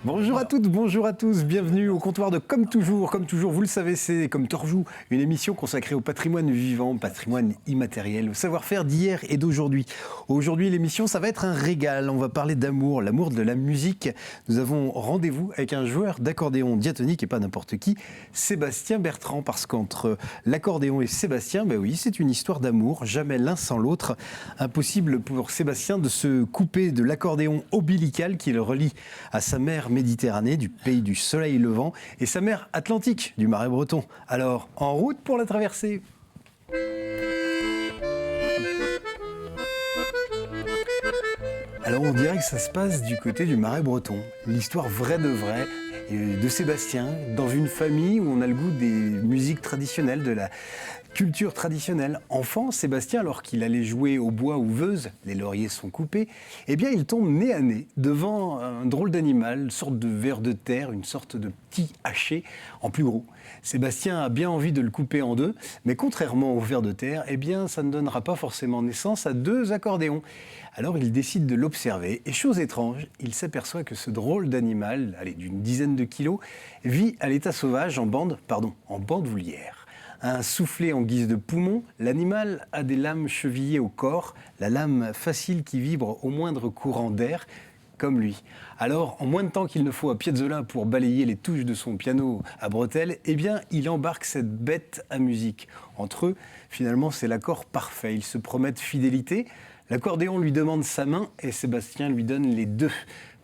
Bonjour à toutes, bonjour à tous, bienvenue au comptoir de Comme toujours, vous le savez, c'est Comme Torjou, une émission consacrée au patrimoine vivant, patrimoine immatériel, au savoir-faire d'hier et d'aujourd'hui. Aujourd'hui, l'émission, ça va être un régal, on va parler d'amour, l'amour de la musique. Nous avons rendez-vous avec un joueur d'accordéon diatonique et pas n'importe qui, Sébastien Bertrand, parce qu'entre l'accordéon et Sébastien, ben oui, c'est une histoire d'amour, jamais l'un sans l'autre. Impossible pour Sébastien de se couper de l'accordéon ombilical qui le relie à sa mère Méditerranée, du pays du soleil levant, et sa mer Atlantique, du Marais breton. Alors, en route pour la traversée. Alors, on dirait que ça se passe du côté du Marais breton. L'histoire vraie de vrai de Sébastien, dans une famille où on a le goût des musiques traditionnelles, de la culture traditionnelle. Enfant, Sébastien, alors qu'il allait jouer au bois ou Veuze, les lauriers sont coupés, eh bien il tombe nez à nez devant un drôle d'animal, une sorte de ver de terre, une sorte de petit haché en plus gros. Sébastien a bien envie de le couper en deux, mais contrairement au ver de terre, eh bien ça ne donnera pas forcément naissance à deux accordéons. Alors il décide de l'observer, et chose étrange, il s'aperçoit que ce drôle d'animal, d'une dizaine de kilos, vit à l'état sauvage en bandoulière. Un soufflet en guise de poumon, l'animal a des lames chevillées au corps, la lame facile qui vibre au moindre courant d'air, comme lui. Alors, en moins de temps qu'il ne faut à Piazzolla pour balayer les touches de son piano à bretelles, eh bien, il embarque cette bête à musique. Entre eux, finalement, c'est l'accord parfait. Ils se promettent fidélité. L'accordéon lui demande sa main et Sébastien lui donne les deux.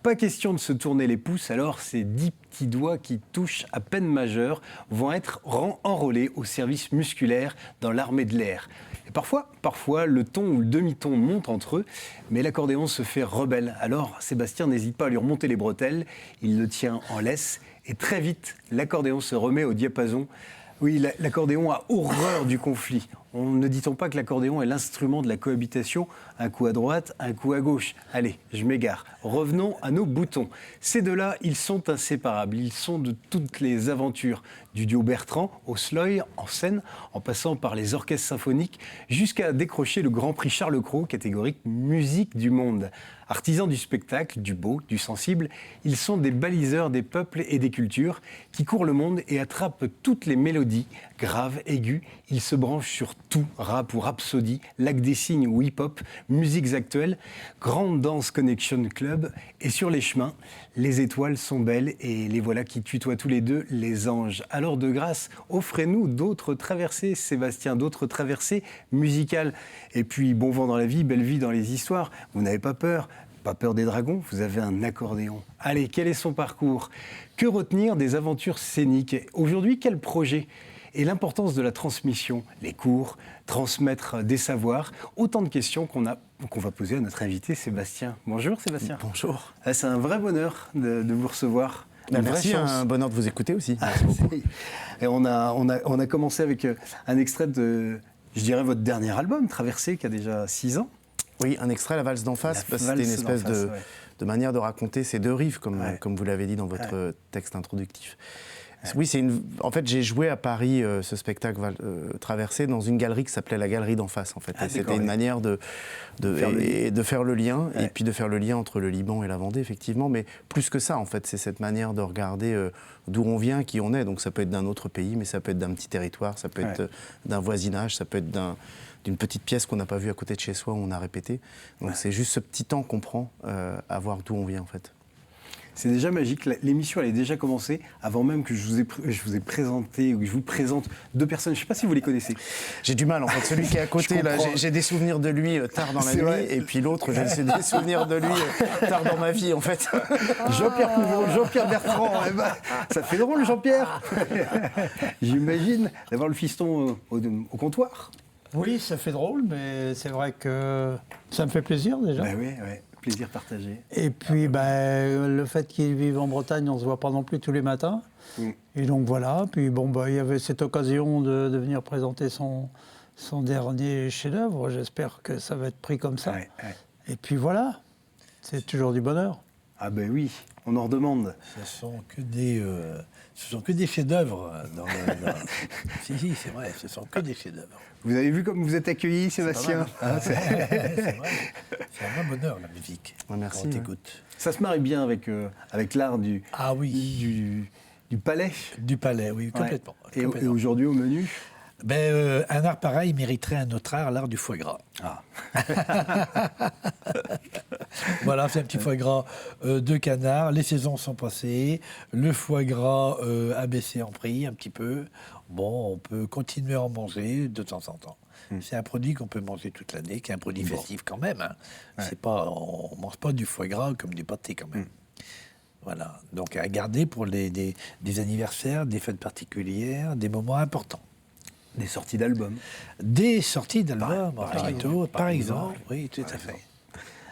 Pas question de se tourner les pouces, alors ces 10 petits doigts qui touchent à peine majeur vont être enrôlés au service musculaire dans l'armée de l'air. Et parfois, le ton ou le demi-ton monte entre eux, mais l'accordéon se fait rebelle. Alors Sébastien n'hésite pas à lui remonter les bretelles, il le tient en laisse et très vite, l'accordéon se remet au diapason. Oui, l'accordéon a horreur du conflit. Ne dit-on pas que l'accordéon est l'instrument de la cohabitation? Un coup à droite, un coup à gauche. Allez, je m'égare. Revenons à nos boutons. Ces deux-là, ils sont inséparables. Ils sont de toutes les aventures. Du duo Bertrand au Sloy en scène, en passant par les orchestres symphoniques, jusqu'à décrocher le Grand Prix Charles Cros, catégorie musique du monde. Artisans du spectacle, du beau, du sensible, ils sont des baliseurs des peuples et des cultures qui courent le monde et attrapent toutes les mélodies, graves, aiguës. Ils se branchent sur tout, rap ou rhapsodie, lac des signes ou hip-hop, musiques actuelles, Grande Danse Connection Club. Et sur les chemins, les étoiles sont belles et les voilà qui tutoient tous les deux les anges. Alors de grâce, offrez-nous d'autres traversées, Sébastien, d'autres traversées musicales. Et puis bon vent dans la vie, belle vie dans les histoires. Vous n'avez pas peur des dragons, vous avez un accordéon. Allez, quel est son parcours? Que retenir des aventures scéniques? Aujourd'hui, quel projet? Et l'importance de la transmission, les cours, transmettre des savoirs, autant de questions qu'on va poser à notre invité Sébastien. Bonjour Sébastien. Bonjour. C'est un vrai bonheur de vous recevoir. Merci, un bonheur de vous écouter aussi. Et on a commencé avec un extrait de, je dirais, votre dernier album, Traversée, qui a déjà 6 ans. Oui, un extrait, La valse d'en face, parce que c'était une espèce de manière de raconter ces deux rives, comme vous l'avez dit dans votre texte introductif. Oui, en fait, j'ai joué à Paris ce spectacle Traversée dans une galerie qui s'appelait la Galerie d'en face. En fait. C'était une manière de faire le lien, et puis de faire le lien entre le Liban et la Vendée, effectivement. Mais plus que ça, en fait, c'est cette manière de regarder d'où on vient, qui on est. Donc ça peut être d'un autre pays, mais ça peut être d'un petit territoire, ça peut être d'un voisinage, ça peut être d'une petite pièce qu'on n'a pas vue à côté de chez soi où on a répété. Donc c'est juste ce petit temps qu'on prend à voir d'où on vient, en fait. C'est déjà magique. L'émission, elle est déjà commencée avant même que je vous ai présenté, ou que je vous présente deux personnes. Je ne sais pas si vous les connaissez. J'ai du mal, en fait. Celui qui est à côté, là, j'ai des souvenirs de lui tard dans la nuit. Vrai. Et puis l'autre, j'ai des souvenirs de lui tard dans ma vie, en fait. Jean-Pierre Pouvreau, Jean-Pierre Bertrand. Ça fait drôle, Jean-Pierre. J'imagine d'avoir le fiston au comptoir. Oui, ça fait drôle, mais c'est vrai que ça me fait plaisir, déjà. Ben oui. Plaisir partagé. Et puis, le fait qu'ils vivent en Bretagne, on ne se voit pas non plus tous les matins. Et donc voilà, puis il y avait cette occasion de venir présenter son dernier chef-d'œuvre. J'espère que ça va être pris comme ça. Et puis voilà, c'est toujours du bonheur. Ah ben oui, on en redemande. Ce sont que des chefs-d'œuvre. Si, c'est vrai, ce sont que des chefs-d'œuvre. Vous avez vu comme vous êtes accueilli, Sébastien? C'est vrai. C'est un vrai bonheur, la musique. Merci. Quand on t'écoute. Ça se marie bien avec l'art du palais. Du palais, oui, complètement. Et aujourd'hui, au menu? Un art pareil mériterait un autre art, l'art du foie gras. Ah. Voilà, c'est un petit foie gras de canard. Les saisons sont passées. Le foie gras a baissé en prix un petit peu. Bon, on peut continuer à en manger de temps en temps. C'est un produit qu'on peut manger toute l'année, qui est un produit festif quand même. Hein. C'est pas, on ne mange pas du foie gras comme du pâté quand même. Voilà, donc à garder pour des anniversaires, des fêtes particulières, des moments importants. Des sorties d'albums. Des sorties d'albums, par exemple. Oui, tout à fait.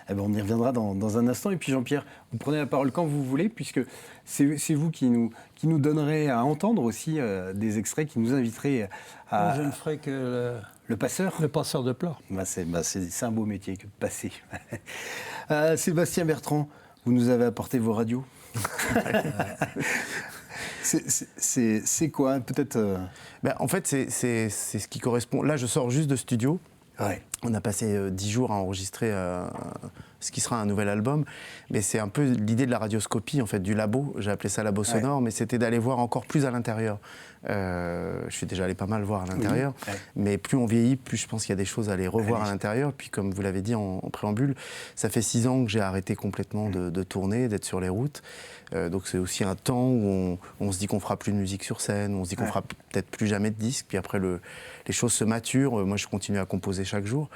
Eh ben, on y reviendra dans un instant. Et puis Jean-Pierre, vous prenez la parole quand vous voulez, puisque c'est vous qui nous donnerez à entendre aussi des extraits, qui nous inviterez à... Je ne ferai que le passeur. Le passeur de plats. C'est un beau métier que de passer. Sébastien Bertrand, vous nous avez apporté vos radios. C'est quoi peut-être En fait, c'est ce qui correspond. Là, je sors juste de studio. Ouais. On a passé 10 jours à enregistrer ce qui sera un nouvel album. Mais c'est un peu l'idée de la radioscopie, en fait, du labo. J'ai appelé ça labo sonore, mais c'était d'aller voir encore plus à l'intérieur. Je suis déjà allé pas mal voir à l'intérieur. Oui. Mais plus on vieillit, plus je pense qu'il y a des choses à aller revoir à l'intérieur. Puis comme vous l'avez dit en préambule, ça fait 6 ans que j'ai arrêté complètement de tourner, d'être sur les routes. Donc c'est aussi un temps où on se dit qu'on fera plus de musique sur scène, on se dit qu'on fera peut-être plus jamais de disques. Puis après, les choses se maturent. Moi, je continue à composer chaque jour.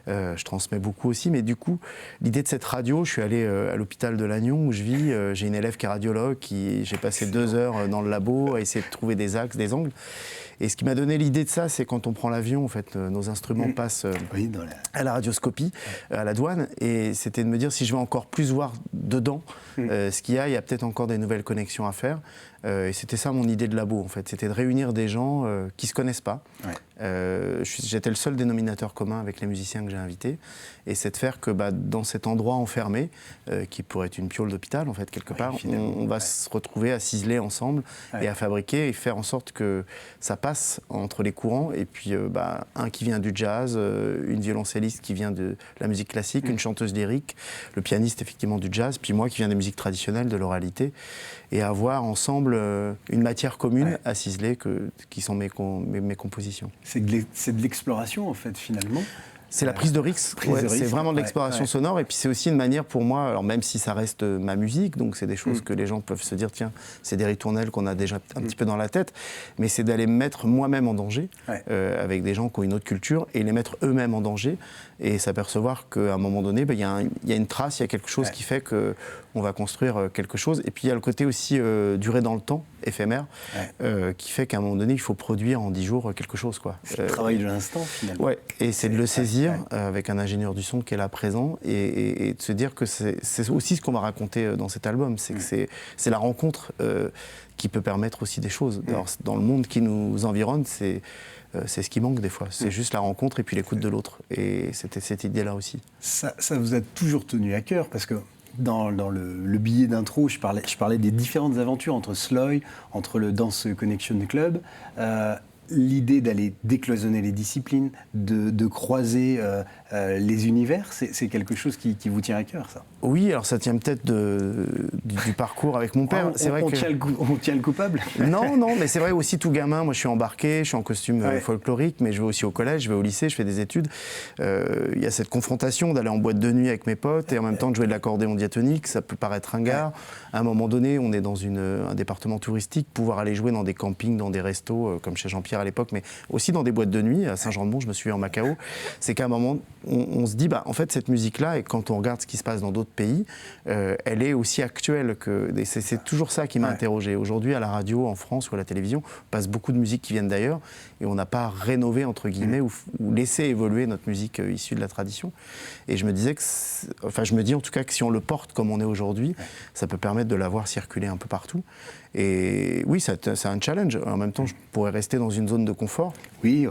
Je transmets beaucoup aussi. Mais du coup, l'idée de cette radio, je suis allé à l'hôpital de Lannion où je vis. J'ai une élève qui est radiologue. J'ai passé 2 heures dans le labo à essayer de trouver des axes, des angles. Et ce qui m'a donné l'idée de ça, c'est quand on prend l'avion, en fait, nos instruments passent à la radioscopie, à la douane. Et c'était de me dire, si je veux encore plus voir dedans ce qu'il y a peut-être encore des nouvelles connexions à faire. Et c'était ça mon idée de labo, en fait. C'était de réunir des gens qui ne se connaissent pas. J'étais le seul dénominateur commun avec les musiciens que j'ai invités. Et c'est de faire que dans cet endroit enfermé, qui pourrait être une piole d'hôpital, en fait, quelque part, on va se retrouver à ciseler ensemble et à fabriquer et faire en sorte que ça passe entre les courants. Et puis, un qui vient du jazz, une violoncelliste qui vient de la musique classique, une chanteuse lyrique, le pianiste, effectivement, du jazz, puis moi qui viens des musiques traditionnelles, de l'oralité. Et avoir ensemble une matière commune à ciseler qui sont mes compositions. C'est de l'exploration, en fait, finalement. C'est la prise de risque, c'est vraiment de l'exploration sonore. Et puis c'est aussi une manière pour moi, alors même si ça reste ma musique, donc c'est des choses que les gens peuvent se dire, tiens, c'est des ritournelles qu'on a déjà un petit peu dans la tête, mais c'est d'aller me mettre moi-même en danger, avec des gens qui ont une autre culture, et les mettre eux-mêmes en danger, et s'apercevoir qu'à un moment donné, il y a une trace, il y a quelque chose qui fait qu'on va construire quelque chose. Et puis il y a le côté aussi durée dans le temps, éphémère, qui fait qu'à un moment donné, il faut produire en 10 jours quelque chose. C'est le travail de l'instant, finalement. Et c'est de le saisir avec un ingénieur du son qui est là présent, et de se dire que c'est aussi ce qu'on va raconter dans cet album, c'est que c'est la rencontre qui peut permettre aussi des choses. Alors, dans le monde qui nous environne, c'est ce qui manque des fois. C'est juste la rencontre et puis l'écoute de l'autre. Et c'était cette idée-là aussi. Ça vous a toujours tenu à cœur, parce que dans le billet d'intro, je parlais des différentes aventures entre Sloy, entre le Dance Connection Club. L'idée d'aller décloisonner les disciplines, de croiser les univers, c'est quelque chose qui vous tient à cœur, ça? Oui, alors ça tient peut-être du parcours avec mon père. On tient le coupable? Non, mais c'est vrai aussi, tout gamin, moi je suis embarqué, je suis en costume folklorique, mais je vais aussi au collège, je vais au lycée, je fais des études. Il y a cette confrontation d'aller en boîte de nuit avec mes potes et en même temps de jouer de l'accordéon diatonique, ça peut paraître ringard. À un moment donné, on est dans un département touristique, pouvoir aller jouer dans des campings, dans des restos, comme chez Jean-Pierre à l'époque, mais aussi dans des boîtes de nuit. À Saint-Jean-de-Mont, je me suis en Macao. C'est qu'à un moment, on se dit, en fait, cette musique-là, et quand on regarde ce qui se passe dans d'autres pays, elle est aussi actuelle c'est toujours ça qui m'a interrogé. Aujourd'hui, à la radio, en France ou à la télévision, on passe beaucoup de musiques qui viennent d'ailleurs et on n'a pas rénové, entre guillemets, ou laissé évoluer notre musique issue de la tradition. Et je me disais je me dis en tout cas que si on le porte comme on est aujourd'hui, ça peut permettre de la voir circuler un peu partout. Et oui, c'est un challenge. En même temps, je pourrais rester dans une zone de confort. Oui.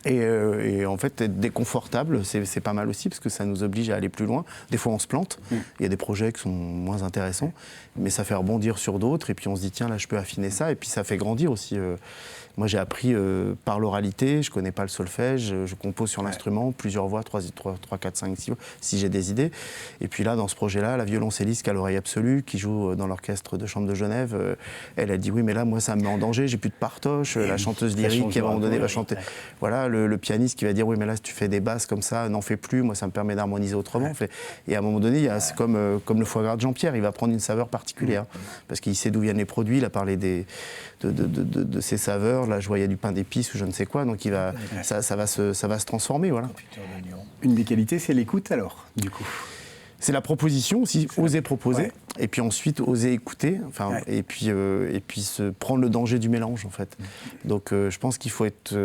Et en fait, être déconfortable, c'est pas mal aussi, parce que ça nous oblige à aller plus loin. Des fois, on se plante. Il y a des projets qui sont moins intéressants, mais ça fait rebondir sur d'autres. Et puis, on se dit, tiens, là, je peux affiner ça. Et puis, ça fait grandir aussi. Moi, j'ai appris par l'oralité. Je connais pas le solfège. Je compose sur l'instrument, plusieurs voix, 3, 4, 5, 6 voix, si j'ai des idées. Et puis là, dans ce projet-là, la violoncelliste qui a l'oreille absolue, qui joue dans l'orchestre de chambre de Genève, elle a dit, oui, mais là, moi, ça me met en danger. J'ai plus de partoche. La chanteuse lyrique, qui à un moment donné va chanter. Voilà, le pianiste qui va dire, oui, mais là, si tu fais des basses comme ça, n'en fais plus. Moi, ça me permet d'harmoniser autrement. Et à un moment donné, c'est comme le foie gras de Jean-Pierre. Il va prendre une saveur particulière. Parce qu'il sait d'où viennent les produits. Il a parlé de ces saveurs. Là, je voyais du pain d'épices ou je ne sais quoi. Donc, ça va se transformer. Voilà. Une des qualités, c'est l'écoute, alors, du coup. C'est la proposition aussi, oser proposer, et puis ensuite oser écouter, et puis se prendre le danger du mélange en fait. Donc je pense qu'il faut être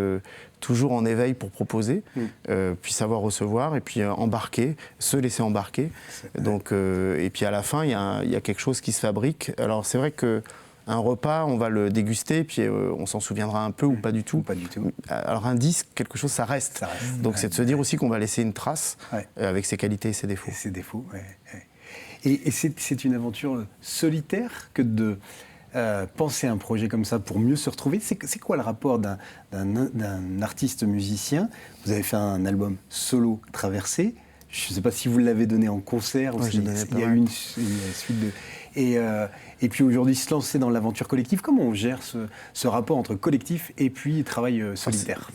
toujours en éveil pour proposer, puis savoir recevoir, et puis embarquer, se laisser embarquer. Donc, et puis à la fin, il y a quelque chose qui se fabrique. Alors c'est vrai que un repas, on va le déguster, puis on s'en souviendra un peu ou pas du tout. Pas du tout. Alors un disque, quelque chose, ça reste. Donc c'est de se dire aussi qu'on va laisser une trace avec ses qualités et ses défauts. Et ses défauts, Et c'est une aventure solitaire que de penser à un projet comme ça pour mieux se retrouver. C'est quoi le rapport d'un artiste musicien? Vous avez fait un album solo, Traversée. Je ne sais pas si vous l'avez donné en concert ou s'il y a eu une suite de... Et puis aujourd'hui, se lancer dans l'aventure collective, comment on gère ce rapport entre collectif et puis travail solitaire?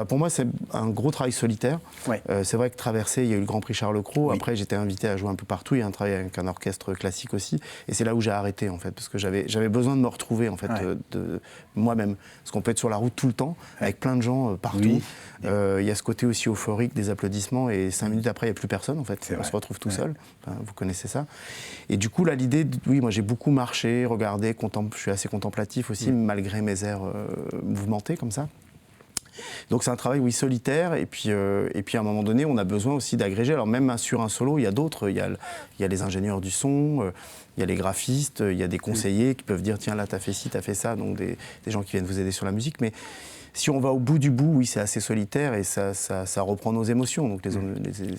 Pour moi, c'est un gros travail solitaire. C'est vrai que Traversée, il y a eu le Grand Prix Charles Cros. Oui. Après, j'étais invité à jouer un peu partout. Il y a un travail avec un orchestre classique aussi. Et c'est là où j'ai arrêté, en fait, parce que j'avais besoin de me retrouver, en fait, de moi-même. Parce qu'on peut être sur la route tout le temps, avec plein de gens partout. Oui. Il y a ce côté aussi euphorique des applaudissements. Et 5 minutes après, il n'y a plus personne, en fait. On se retrouve tout seul. Vous connaissez ça. Et du coup, là, l'idée, oui, moi, j'ai beaucoup marché, regardé, je suis assez contemplatif aussi, malgré mes airs mouvementés comme ça. Donc c'est un travail, oui, solitaire, et puis à un moment donné, on a besoin aussi d'agréger. Alors même sur un solo, il y a d'autres, il y a les ingénieurs du son, il y a les graphistes, il y a des conseillers qui peuvent dire, tiens, là, t'as fait ci, t'as fait ça, donc des gens qui viennent vous aider sur la musique, mais si on va au bout du bout, oui, c'est assez solitaire et ça reprend nos émotions. Donc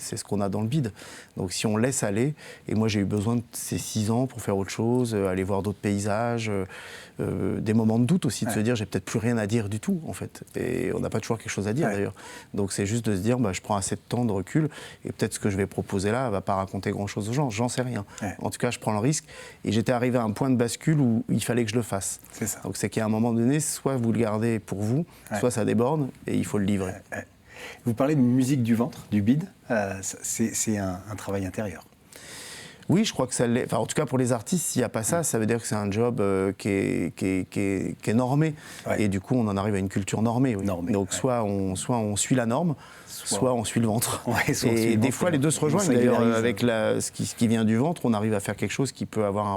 c'est ce qu'on a dans le bide. Donc si on laisse aller, et moi j'ai eu besoin de ces 6 ans pour faire autre chose, aller voir d'autres paysages, des moments de doute aussi, de se dire j'ai peut-être plus rien à dire du tout en fait. Et on n'a pas toujours quelque chose à dire d'ailleurs. Donc c'est juste de se dire je prends assez de temps de recul et peut-être ce que je vais proposer là ne va pas raconter grand-chose aux gens. J'en sais rien. En tout cas, je prends le risque. Et j'étais arrivé à un point de bascule où il fallait que je le fasse. C'est ça. Donc c'est qu'à un moment donné, soit vous le gardez pour vous, soit ça déborde et il faut le livrer. Vous parlez de musique du ventre, du bide. C'est un travail intérieur. Oui, je crois que ça l'est. Enfin, en tout cas, pour les artistes, s'il n'y a pas ça, ça veut dire que c'est un job qui est normé. Et du coup, on en arrive à une culture normée. Oui. Donc, soit on suit la norme, soit on suit le ventre. Et des fois, les deux se rejoignent. D'ailleurs, avec ce qui vient du ventre, on arrive à faire quelque chose qui peut avoir un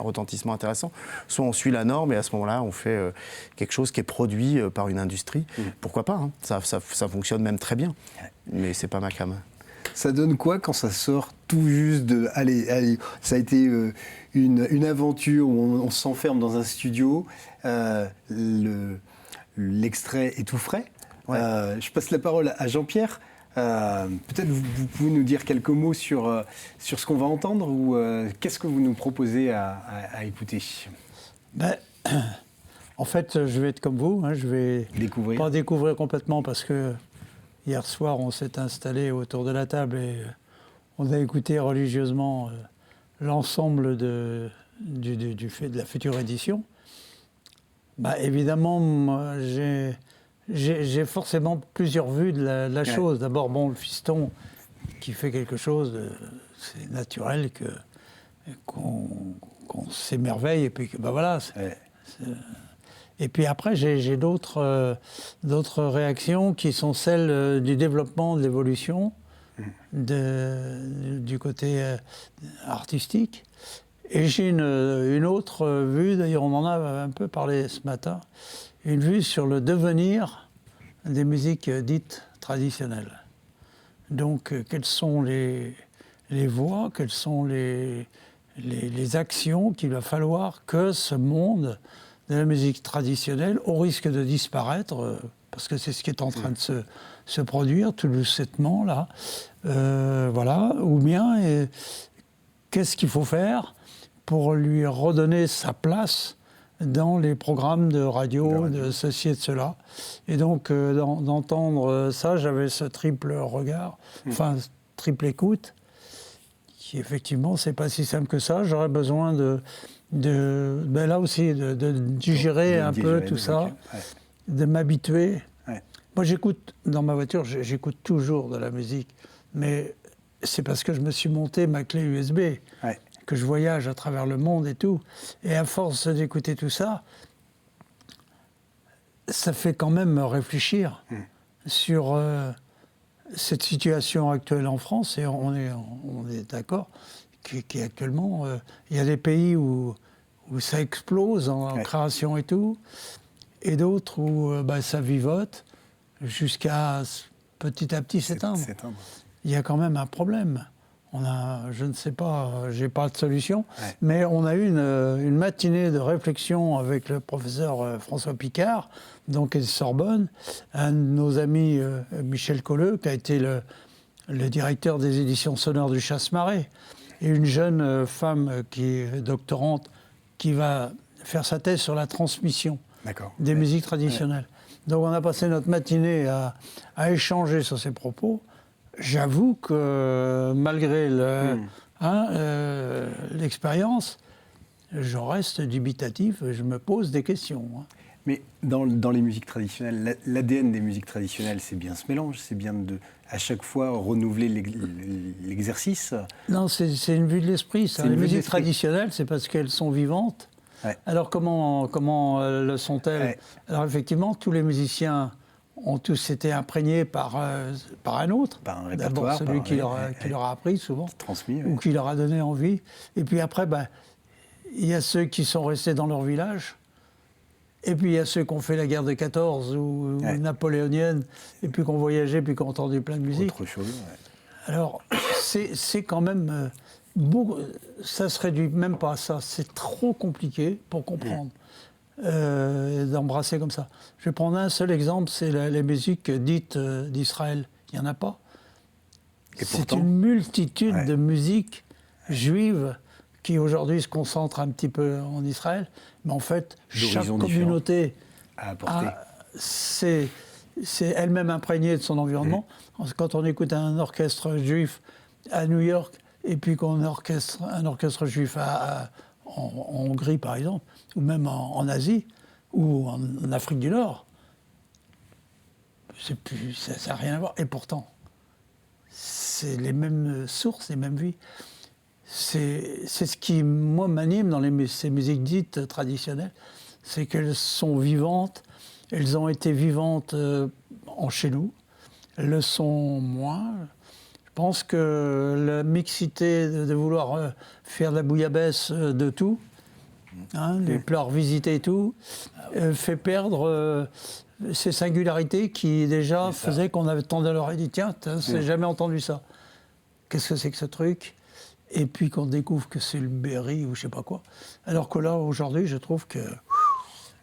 retentissement intéressant. Soit on suit la norme et à ce moment-là, on fait quelque chose qui est produit par une industrie. Pourquoi pas, hein. Ça fonctionne même très bien. Mais c'est pas ma cam. Ça donne quoi quand ça sort tout juste de... Allez, ça a été une aventure où on s'enferme dans un studio, l'extrait est tout frais. Je passe la parole à Jean-Pierre. Peut-être vous pouvez nous dire quelques mots sur ce qu'on va entendre ou qu'est-ce que vous nous proposez à écouter? En fait, je vais être comme vous. Je vais pas découvrir complètement parce que hier soir, on s'est installé autour de la table et on a écouté religieusement l'ensemble du fait de la future édition. Évidemment, moi, j'ai forcément plusieurs vues de la chose. D'abord, le fiston qui fait quelque chose, c'est naturel qu'on s'émerveille et puis que voilà. Et puis après, j'ai d'autres réactions qui sont celles du développement, de l'évolution, du côté artistique. Et j'ai une autre vue, d'ailleurs on en a un peu parlé ce matin, une vue sur le devenir des musiques dites traditionnelles. Donc quelles sont les voies, quelles sont les actions qu'il va falloir que ce monde de la musique traditionnelle, au risque de disparaître, parce que c'est ce qui est en train de se produire tout doucement, là. Voilà. Ou bien, qu'est-ce qu'il faut faire pour lui redonner sa place dans les programmes de radio, de ceci et de cela. Et donc, d'entendre ça, j'avais ce triple regard, enfin, triple écoute, qui effectivement, c'est pas si simple que ça. J'aurais besoin là aussi, de digérer un peu tout ça, de m'habituer. Ouais. Moi, j'écoute, dans ma voiture, j'écoute toujours de la musique, mais c'est parce que je me suis monté ma clé USB. Ouais. Que je voyage à travers le monde et tout. Et à force d'écouter tout ça, ça fait quand même réfléchir sur cette situation actuelle en France. Et on est d'accord qu'actuellement, il y a des pays où ça explose en création et tout, et d'autres où ça vivote jusqu'à petit à petit s'éteindre. Il y a quand même un problème. Je ne sais pas, j'ai pas de solution, mais on a eu une matinée de réflexion avec le professeur François Picard, donc à Sorbonne, un de nos amis, Michel Colleux, qui a été le directeur des éditions sonores du Chasse-Marée, et une jeune femme qui est doctorante, qui va faire sa thèse sur la transmission des musiques traditionnelles. Donc on a passé notre matinée à échanger sur ces propos. J'avoue que malgré l'expérience, j'en reste dubitatif, je me pose des questions. Mais dans les musiques traditionnelles, l'ADN des musiques traditionnelles, c'est bien ce mélange, c'est bien à chaque fois renouveler l'exercice. Non, c'est une vue de l'esprit. Les musiques traditionnelles, c'est parce qu'elles sont vivantes. Ouais. Alors comment le sont-elles ? Alors effectivement, tous les musiciens ont tous été imprégnés par un autre. Par un d'abord celui qui leur a appris souvent, transmis, ou qui leur a donné envie. Et puis après, il y a ceux qui sont restés dans leur village. Et puis il y a ceux qui ont fait la guerre de 14 ou napoléonienne, et puis qui ont voyagé, puis qui ont entendu plein de musique. Autre chose, Alors, c'est quand même... ça se réduit même pas à ça. C'est trop compliqué pour comprendre. D'embrasser comme ça. Je vais prendre un seul exemple, c'est les musiques dites d'Israël. Il n'y en a pas. C'est une multitude de musiques juives qui aujourd'hui se concentrent un petit peu en Israël, mais en fait, chaque communauté c'est elle-même imprégnée de son environnement. Quand on écoute un orchestre juif à New York, et puis qu'on orchestre un orchestre juif en Hongrie, par exemple, ou même en Asie, ou en Afrique du Nord, ça n'a rien à voir. Et pourtant, c'est les mêmes sources, les mêmes vies. C'est ce qui, moi, m'anime dans ces musiques dites traditionnelles, c'est qu'elles sont vivantes, elles ont été vivantes chez nous, elles le sont moins. Je pense que la mixité de vouloir faire de la bouillabaisse de tout, les plats revisités et tout, fait perdre ces singularités qui déjà faisaient qu'on avait tendance à leur dire tiens, j'ai jamais entendu ça. Qu'est-ce que c'est que ce truc ? Et puis qu'on découvre que c'est le Berry ou je sais pas quoi. Alors que là, aujourd'hui, je trouve que...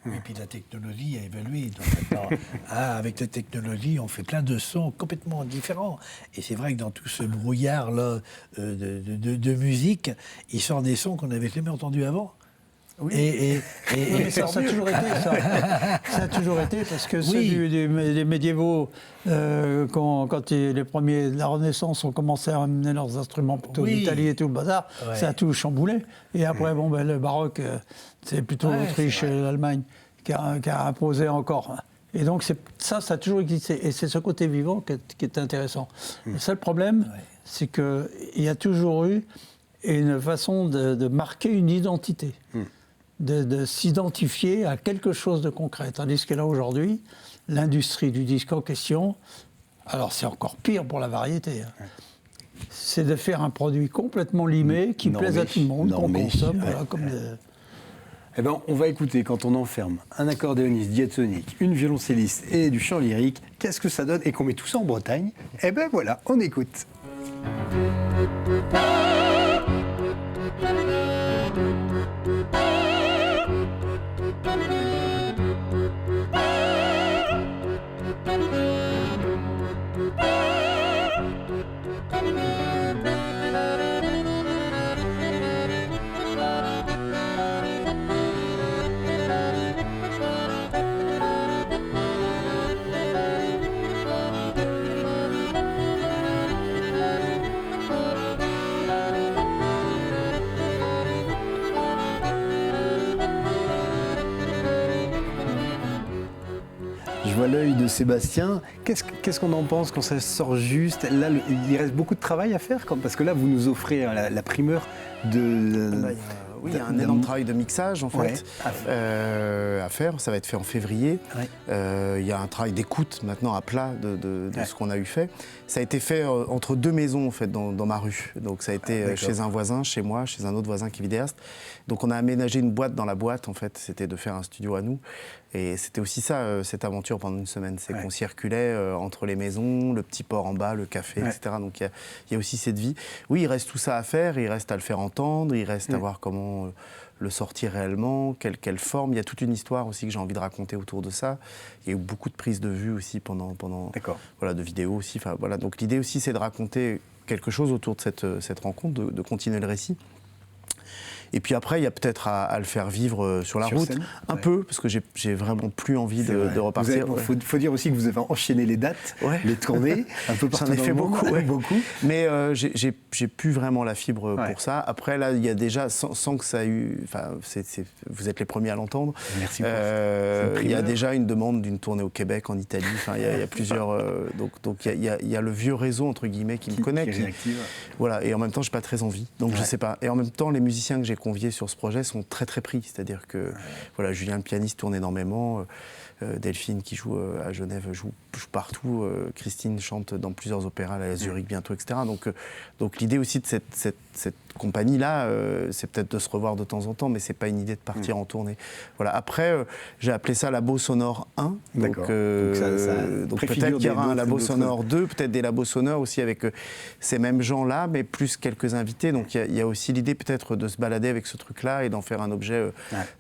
Et puis la technologie a évolué. Donc maintenant, avec la technologie, on fait plein de sons complètement différents. Et c'est vrai que dans tout ce brouillard-là de musique, il sort des sons qu'on n'avait jamais entendus avant. Oui. Mais ça a toujours été, ça. Ça a toujours été, parce que ceux des médiévaux, quand les premiers de la Renaissance ont commencé à amener leurs instruments plutôt d'Italie et tout le bazar, ça a tout chamboulé. Et après, le baroque, c'est plutôt l'Autriche et l'Allemagne qui a imposé encore. Et donc ça a toujours existé. Et c'est ce côté vivant qui est intéressant. Le seul problème, c'est qu'il y a toujours eu une façon de marquer une identité. De s'identifier à quelque chose de concret. Tandis que là, aujourd'hui, l'industrie du disque en question, alors c'est encore pire pour la variété, c'est de faire un produit complètement limé, qui plaise à tout le monde, qu'on consomme. Voilà, Eh ben, on va écouter, quand on enferme un accordéoniste diatonique, une violoncelliste et du chant lyrique, qu'est-ce que ça donne, et qu'on met tout ça en Bretagne. Eh ben voilà, on écoute. vois l'œil de Sébastien. Qu'est-ce qu'on en pense quand ça sort juste? Là, il reste beaucoup de travail à faire, parce que là, vous nous offrez la primeur de... Oui, il y a un énorme travail de mixage, en fait, à faire. Ça va être fait en février. Il y a un travail d'écoute, maintenant, à plat de ce qu'on a eu fait. Ça a été fait entre 2 maisons, en fait, dans ma rue. Donc, ça a été chez un voisin, chez moi, chez un autre voisin qui est vidéaste. Donc, on a aménagé une boîte dans la boîte, en fait. C'était de faire un studio à nous. Et c'était aussi ça, cette aventure pendant une semaine. C'est qu'on circulait entre les maisons, le petit port en bas, le café, etc. Donc, il y a aussi cette vie. Oui, il reste tout ça à faire. Il reste à le faire entendre. Il reste à voir comment le sortir réellement, quelle forme. Il y a toute une histoire aussi que j'ai envie de raconter autour de ça. Il y a eu beaucoup de prises de vue aussi pendant voilà, de vidéos aussi. Enfin, voilà. Donc l'idée aussi, c'est de raconter quelque chose autour de cette rencontre, de continuer le récit. Et puis après, il y a peut-être à le faire vivre sur la route, scène, un peu, parce que j'ai vraiment plus envie de repartir. Il faut dire aussi que vous avez enchaîné les dates, les tournées, un peu partout. J'en ai fait beaucoup, beaucoup. Mais j'ai plus vraiment la fibre pour ça. Après, là, il y a déjà, sans que ça a eu... Enfin, vous êtes les premiers à l'entendre. Merci il y a déjà une demande d'une tournée au Québec, en Italie. Enfin, il y a plusieurs... donc il y a le vieux réseau, entre guillemets, qui me connaît. Voilà, et en même temps, je n'ai pas très envie. Donc, je ne sais pas. Et en même temps, les musiciens que j'ai conviés sur ce projet sont très très pris, c'est-à-dire que voilà, Julien le pianiste tourne énormément, Delphine qui joue à Genève joue partout, Christine chante dans plusieurs opéras à Zurich bientôt, etc. Donc l'idée aussi de cette compagnie-là, c'est peut-être de se revoir de temps en temps, mais c'est pas une idée de partir en tournée. Voilà. Après, j'ai appelé ça Labo Sonore 1. Donc peut-être qu'il y aura un Labo Sonore 2, peut-être des labos sonores aussi avec ces mêmes gens-là, mais plus quelques invités. Donc il y a aussi l'idée peut-être de se balader avec ce truc-là et d'en faire un objet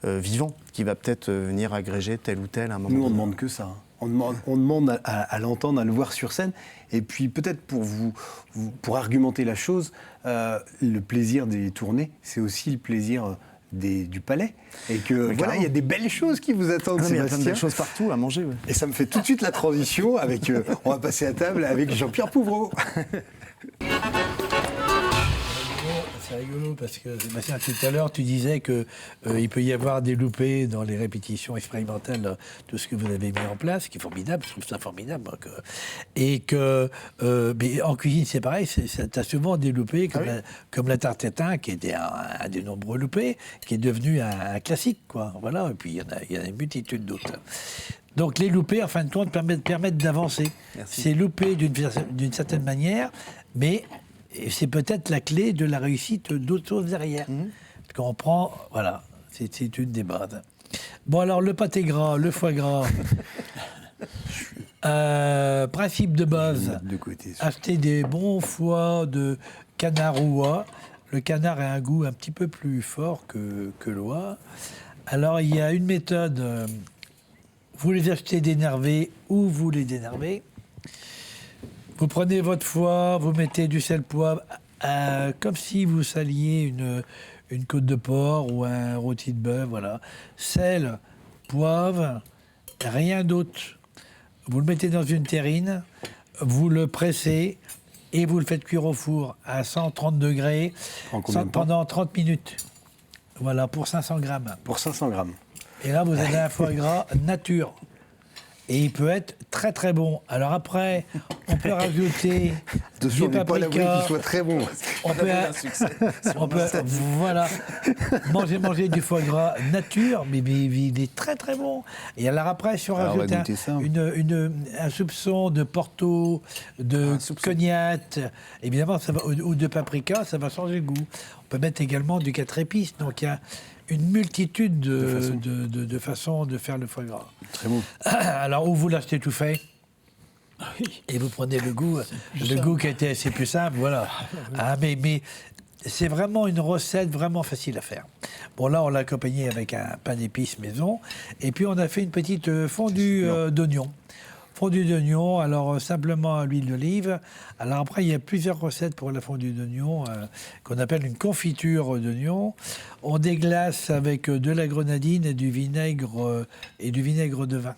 vivant qui va peut-être venir agréger tel ou tel à un moment. Nous, on ne demande que ça. On demande à l'entendre, à le voir sur scène. Et puis peut-être pour argumenter la chose, le plaisir des tournées, c'est aussi le plaisir du palais. Et que voilà, il y a des belles choses qui vous attendent, Sébastien. Il y a plein de belles choses partout à manger. Ouais. Et ça me fait tout de suite la transition avec, on va passer à table avec Jean-Pierre Pouvreau. C'est rigolo parce que, Sébastien, tout à l'heure, tu disais qu'il peut y avoir des loupés dans les répétitions expérimentales de ce que vous avez mis en place, ce qui est formidable, je trouve ça formidable. Mais en cuisine, c'est pareil, tu as souvent des loupés comme la tarte tatin, qui était un des nombreux loupés, qui est devenu un classique, quoi. Voilà, et puis il y en a une multitude d'autres. Donc les loupés, en fin de compte, permettent d'avancer. C'est loupé d'une certaine manière, mais... Et c'est peut-être la clé de la réussite d'autres choses derrière. Parce qu'on prend, voilà, c'est une des bases. Bon, alors, le pâté gras, le foie gras. Principe de base, acheter des bons foies de canard ou oie. Le canard a un goût un petit peu plus fort que l'oie. Alors, il y a une méthode. Vous les achetez dénervés ou vous les dénervez. Vous prenez votre foie, vous mettez du sel poivre, comme si vous saliez une côte de porc ou un rôti de bœuf, voilà. Sel, poivre, rien d'autre. Vous le mettez dans une terrine, vous le pressez et vous le faites cuire au four à 130 degrés pendant 30 minutes. Voilà, pour 500 grammes. Pour 500 grammes. Et là, vous avez un foie gras nature. Et il peut être très très bon. Alors après, on peut rajouter des paprikas. Qu'il soit très bon. On peut voilà, manger du foie gras nature, mais il est très très bon. Et alors après, si on rajoute un soupçon de Porto, de cognac, évidemment, ça va, ou de paprika, ça va changer le goût. On peut mettre également du 4 épices. Donc il y a une multitude de façons de faire le foie gras. Très bon. Alors, où vous l'achetez tout fait et vous prenez le goût qui était assez plus simple, voilà. Mais c'est vraiment une recette vraiment facile à faire. Bon, là, on l'a accompagné avec un pain d'épices maison, et puis on a fait une petite fondue d'oignon. Fondue d'oignon, alors simplement à l'huile d'olive. Alors après, il y a plusieurs recettes pour la fondue d'oignon qu'on appelle une confiture d'oignon. On déglace avec de la grenadine et du vinaigre de vin.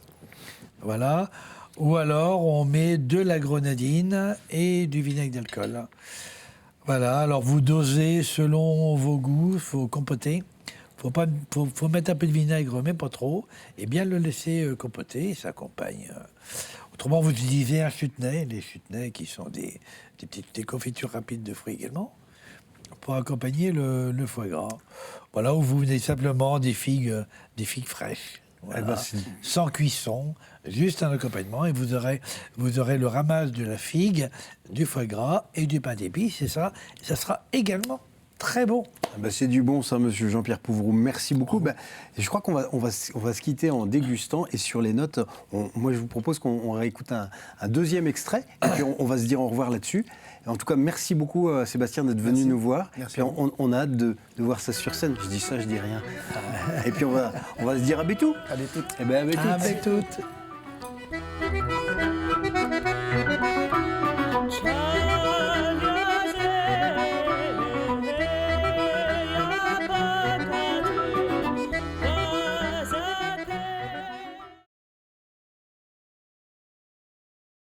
Voilà. Ou alors, on met de la grenadine et du vinaigre d'alcool. Voilà. Alors, vous dosez selon vos goûts, il faut compoter. Il faut mettre un peu de vinaigre, mais pas trop, et bien le laisser compoter, et ça accompagne. Autrement, vous utilisez un chutney, les chutneys qui sont des confitures rapides de fruits également, pour accompagner le foie gras. Voilà, où vous venez simplement des figues fraîches. Voilà, sans cuisson, juste un accompagnement, et vous aurez le ramasse de la figue, du foie gras et du pain d'épices, et ça sera également très bon. C'est du bon ça, monsieur Jean-Pierre Pouvroux. Merci beaucoup. Je crois qu'on va se quitter en dégustant, et sur les notes, moi je vous propose qu'on réécoute un deuxième extrait, et puis on va se dire au revoir là-dessus. Et en tout cas, merci beaucoup Sébastien d'être venu nous voir. Merci. Puis on a hâte de voir ça sur scène. Je dis ça, je dis rien. Et puis on va se dire à bientôt. À bientôt. Eh ben, à bientôt. À bientôt.